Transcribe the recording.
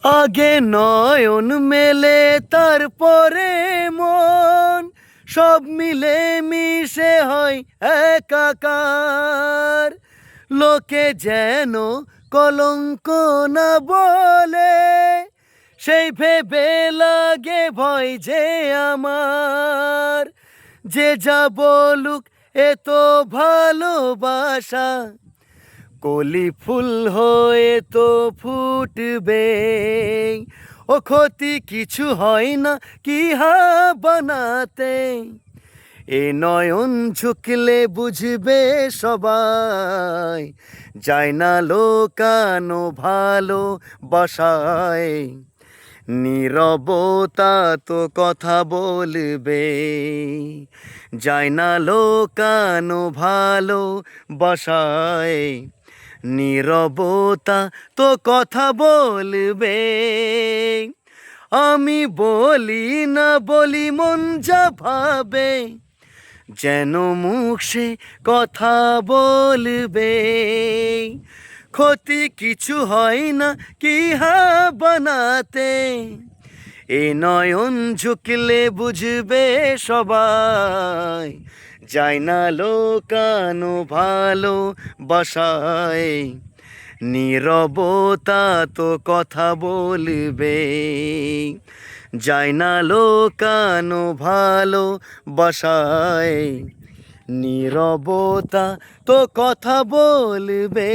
আগে নয়ন মেলে তারপরে মন সব মিলে মিশে হয় একাকার। লোকে যেন কলঙ্ক না বলে সেই ভেবে লাগে ভয় যে আমার। যে যা বলুক এ তো ভালোবাসা, কলি ফুল হয়ে তো ফুটবে। ও ক্ষতি কিছু হয় না কি হা বানাতে, এ নয়ন ঝুঁকলে বুঝবে সবাই। যায় না লোকানো ভালো বাসায়, নীরবতা তো কথা বলবে। যায় না লোকানো ভালো বাসায়, নীরবতা তো কথা বলবে। আমি বলি না বলি মন যা ভাবে, যেন মুখ সে কথা বলবে। ক্ষতি কিছু হয় না কি হা বানাতে, এ নয়ন ঝুঁকলে বুঝবে সবাই। যায় না লোকানো ভালো বাসায়, নীরবতা তো কথা বলবে। যায় না লোকানো ভালো বাসায়, নীরবতা তো কথা বলবে।